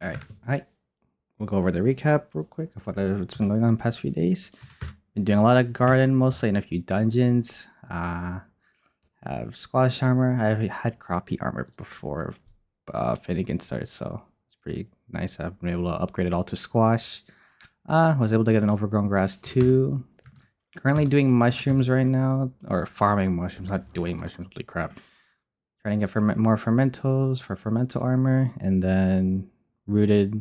All right. Hi. We'll go over the recap real quick of what's been going on the past few days. Been doing a lot of garden mostly and a few dungeons. Have squash armor. I've had crappie armor before Finnegan started, so it's pretty nice. I've been able to upgrade it all to squash. Was able to get an overgrown grass too. Currently doing mushrooms right now, or farming mushrooms, not doing mushrooms. Holy crap! Trying to get more fermentos for fermental armor, and then rooted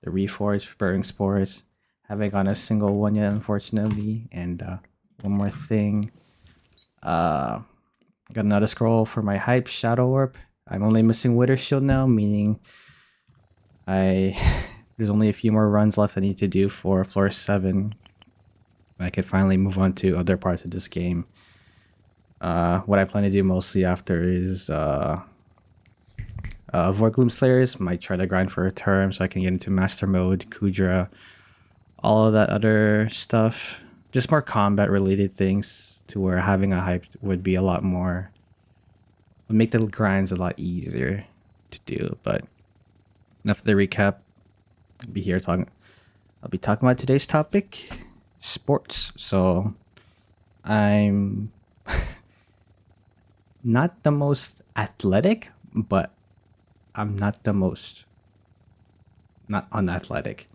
the reforged burning spores. Haven't gotten a single one yet, unfortunately. And one more thing. Got another scroll for my hype shadow orb. I'm only missing Wither Shield now, meaning I there's only a few more runs left I need to do for floor 7. I could finally move on to other parts of this game. What I plan to do mostly after is avoid Gloom Slayers. Might try to grind for a term so I can get into Master Mode, Kudra, all of that other stuff. Just more combat related things to where having a hype would be a lot more, would make the grinds a lot easier to do. But enough of the recap. I'll be talking about today's topic, sports. So I'm not the most athletic, but I'm not the most not unathletic.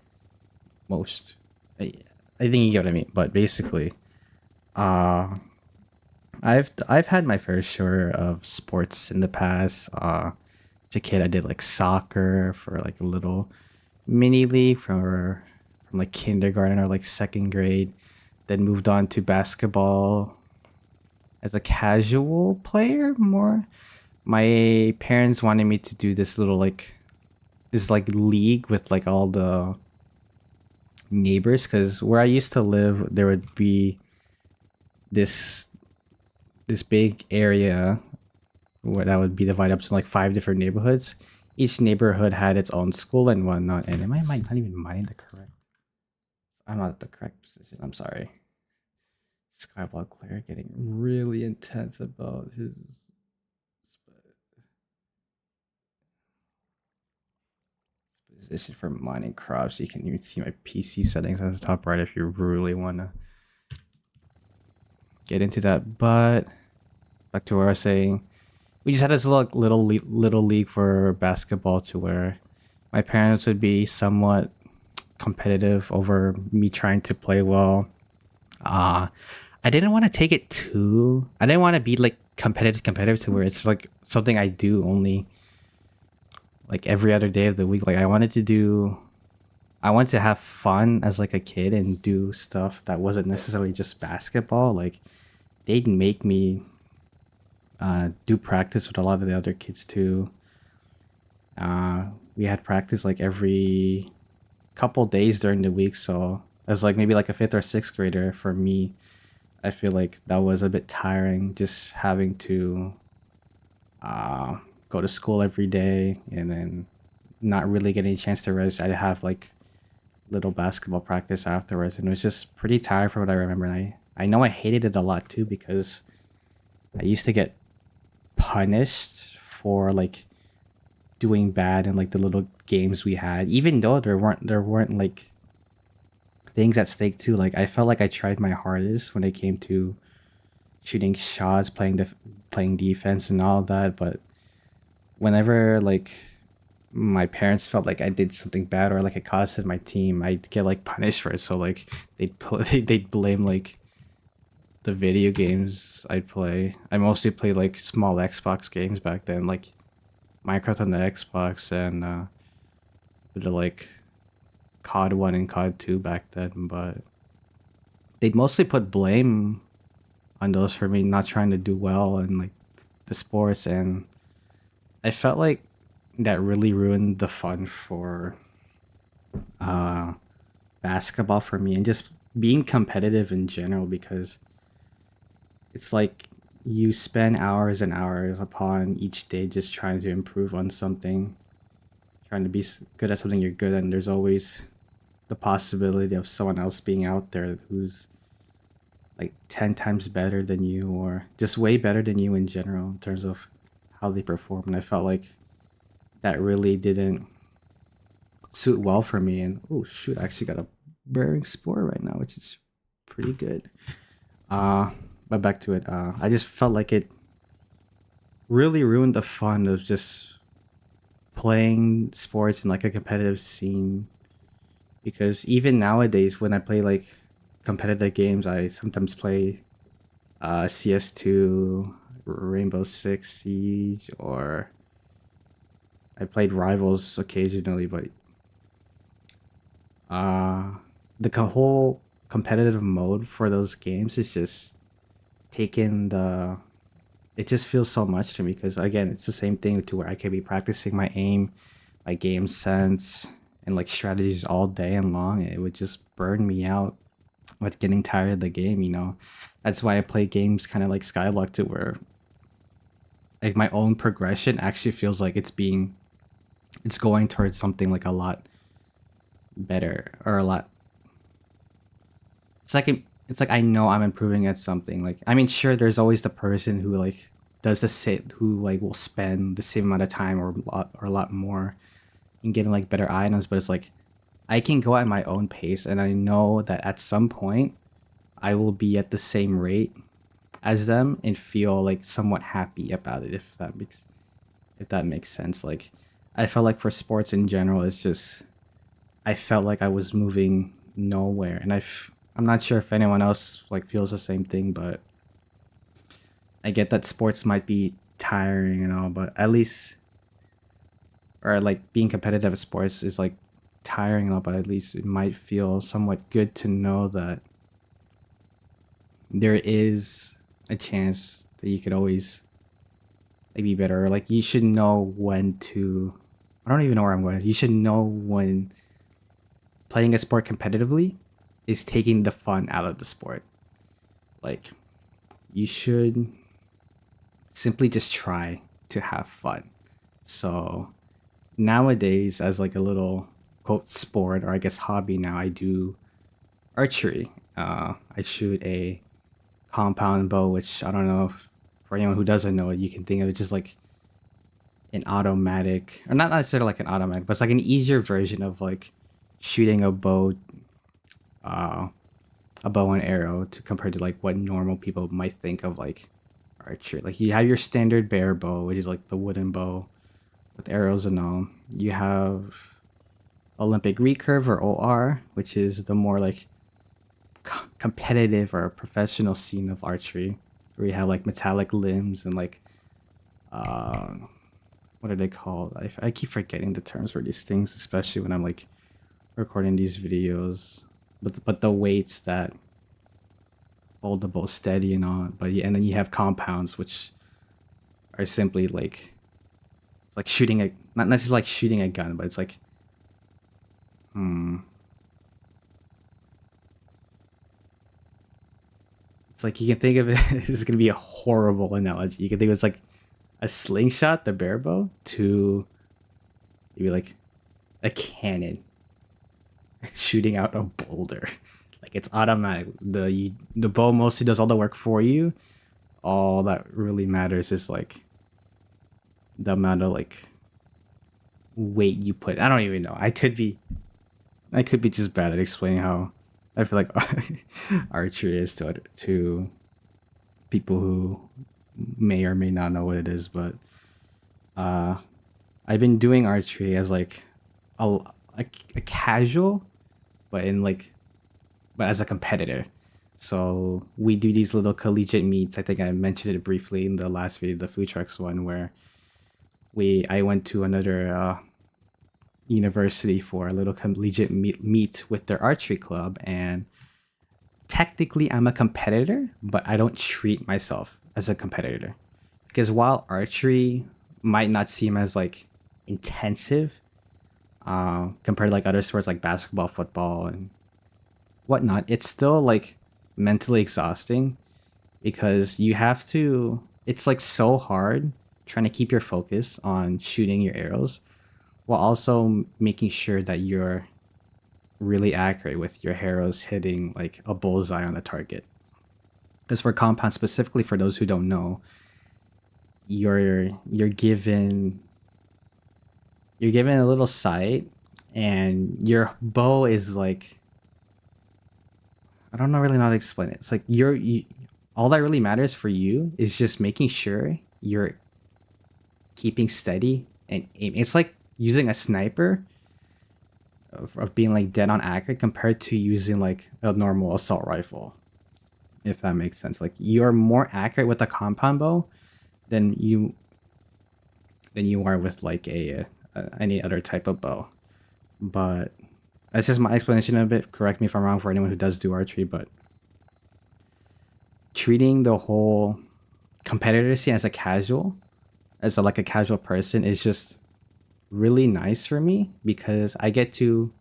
Most I think you get what I mean. But basically, uh I've had my fair share of sports in the past. As a kid I did like soccer for like a little mini league from like kindergarten or like second grade. Then moved on to basketball as a casual player more. My parents wanted me to do this like league with like all the neighbors, because where I used to live there would be this this big area where that would be divided up to like 5 different neighborhoods. Each neighborhood had its own school and whatnot. And am I not even mining the correct? I'm not at the correct position. I'm sorry. Skyblock player getting really intense about his position for mining crops. You can even see my PC settings at the top right if you really want to get into that. But back to what I was saying, we just had this little league for basketball to where my parents would be somewhat competitive over me trying to play well. Uh I didn't want to take it too. I didn't want to be like competitive to where it's like something I do only like every other day of the week. Like I wanted to have fun as like a kid and do stuff that wasn't necessarily just basketball. Like they'd make me do practice with a lot of the other kids too. We had practice like every couple days during the week, so as like maybe like a fifth or sixth grader for me, I feel like that was a bit tiring just having to uh, go to school every day and then not really getting a chance to rest. I'd have like little basketball practice afterwards, and it was just pretty tired from what I remember. And I know I hated it a lot too because I used to get punished for like doing bad in like the little games we had, even though there weren't like things at stake too. Like I felt like I tried my hardest when it came to shooting shots, playing defense and all that. But whenever like my parents felt like I did something bad or like it costed my team, I'd get like punished for it. So like they'd blame like the video games I'd play. I mostly played like small Xbox games back then, like Minecraft on the Xbox and bit of like COD 1 and COD 2 back then. But they'd mostly put blame on those for me not trying to do well in like the sports, and I felt like that really ruined the fun for uh basketball for me and just being competitive in general, because it's like you spend hours and hours upon each day just trying to improve on something, trying to be good at something you're good at, and there's always the possibility of someone else being out there who's like 10 times better than you or just way better than you in general in terms of how they perform. And I felt like that really didn't suit well for me. And oh shoot, I actually got a bearing spore right now, which is pretty good. Uh, but back to it. I just felt like it really ruined the fun of just playing sports in like a competitive scene. Because even nowadays, when I play like competitive games, I sometimes play CS2, Rainbow Six Siege, or I played Rivals occasionally, but uh, whole competitive mode for those games is just taking the. It just feels so much to me because again, it's the same thing to where I could be practicing my aim, my game sense, and like strategies all day and long. It would just burn me out with getting tired of the game. That's why I play games kind of like Skyblock to where like my own progression actually feels like it's going towards something like a lot better or a lot. It's like I know I'm improving at something. Like I mean, sure, there's always the person who like does the same, who like will spend the same amount of time or a lot more in getting like better items, but it's like I can go at my own pace, and I know that at some point I will be at the same rate as them and feel like somewhat happy about it, if that makes sense. Like I felt like for sports in general, it's just I felt like I was moving nowhere, and I'm not sure if anyone else like feels the same thing, but I get that sports might be tiring and all, but at least or like being competitive at sports is like tiring and all, but at least it might feel somewhat good to know that there is a chance that you could always like be better. Or like you should know when to. I don't even know where I'm going. You should know when playing a sport competitively is taking the fun out of the sport. Like you should simply just try to have fun. So nowadays, as like a little quote sport or I guess hobby now, I do archery. I shoot a compound bow, which I don't know if for anyone who doesn't know it, you can think of it just like an automatic, or not necessarily like an automatic, but it's like an easier version of like shooting uh, a bow and arrow to compared to like what normal people might think of like archery. Like you have your standard bear bow, which is like the wooden bow with arrows and all. You have Olympic recurve or OR, which is the more like competitive or professional scene of archery, where you have like metallic limbs and like uh, what are they called? I keep forgetting the terms for these things, especially when I'm like recording these videos. But the weights that hold the bow steady and on. But yeah, and then you have compounds, which are simply like it's like shooting a not necessarily like shooting a gun, but it's like hmm. It's like you can think of it. This is gonna be a horrible analogy. You can think of it as like a slingshot, the bear bow, to maybe like a cannon shooting out a boulder. Like it's automatic. The bow mostly does all the work for you. All that really matters is like the amount of like weight you put. I don't even know. I could be just bad at explaining how I feel like archery is to people who may or may not know what it is, but uh I've been doing archery as like a, a casual, but in like but as a competitor. So we do these little collegiate meets. I think I mentioned it briefly in the last video, the food trucks one, where I went to another university for a little collegiate meet with their archery club, and technically I'm a competitor, but I don't treat myself as a competitor because while archery might not seem as like intensive compared to like other sports like basketball, football, and whatnot, it's still like mentally exhausting because you have to. It's like so hard trying to keep your focus on shooting your arrows while also making sure that you're really accurate with your arrows hitting like a bullseye on a target. Because for compound specifically, for those who don't know, you're given a little sight and your bow is like, I don't know really know how to explain it. It's like all that really matters for you is just making sure you're keeping steady and aim. It's like using a sniper of being like dead on accurate compared to using like a normal assault rifle, if that makes sense. Like you're more accurate with a compound bow than you are with like any other type of bow. But that's just my explanation of it. Correct me if I'm wrong for anyone who does do archery, but treating the whole competitor scene as a casual, like a casual person, is just really nice for me because I get to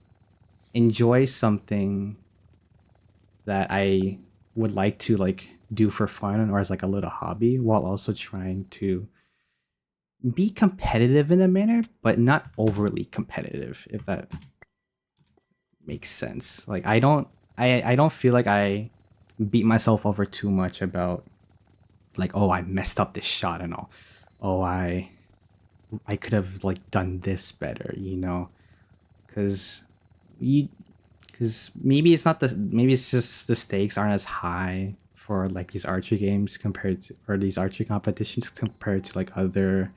enjoy something that I would like to like do for fun or as like a little hobby while also trying to be competitive in a manner, but not overly competitive, if that makes sense. Like I don't feel like I beat myself over too much about like, oh, I messed up this shot and all. Oh, I could have like done this better, you know? Cuz you cuz maybe it's just the stakes aren't as high for like these archery games compared to, or these archery competitions compared to like other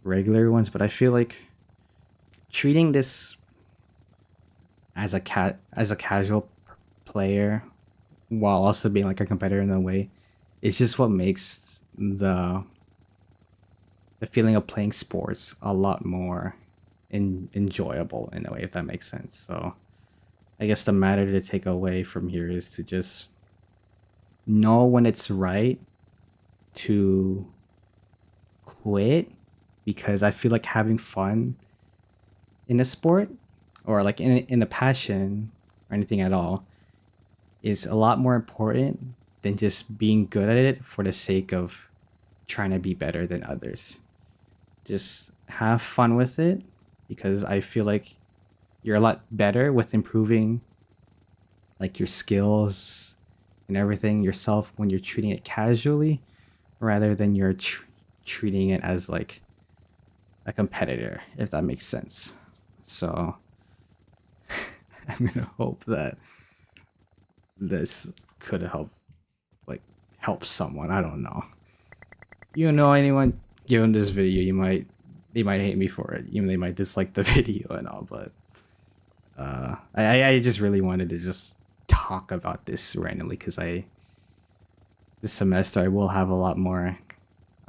regular ones, but I feel like treating this as a casual player while also being like a competitor in a way is just what makes the feeling of playing sports a lot more enjoyable in a way, if that makes sense. So I guess the matter to take away from here is to just know when it's right to quit, because I feel like having fun in a sport or like in a passion or anything at all is a lot more important than just being good at it for the sake of trying to be better than others. Just have fun with it, because I feel like you're a lot better with improving like your skills and everything yourself when you're treating it casually rather than you're treating it as like a competitor, if that makes sense. So I'm gonna hope that this could like help someone. I don't know. You know anyone given this video, they might hate me for it. Even they might dislike the video and all, but I just really wanted to just talk about this randomly because I this semester I will have a lot more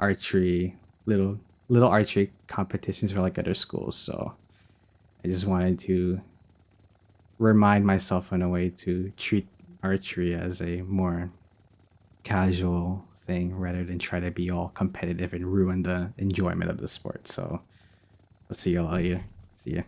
archery little archery competitions for like other schools, so I just wanted to remind myself in a way to treat archery as a more casual thing rather than try to be all competitive and ruin the enjoyment of the sport. So I'll see y'all later. See ya.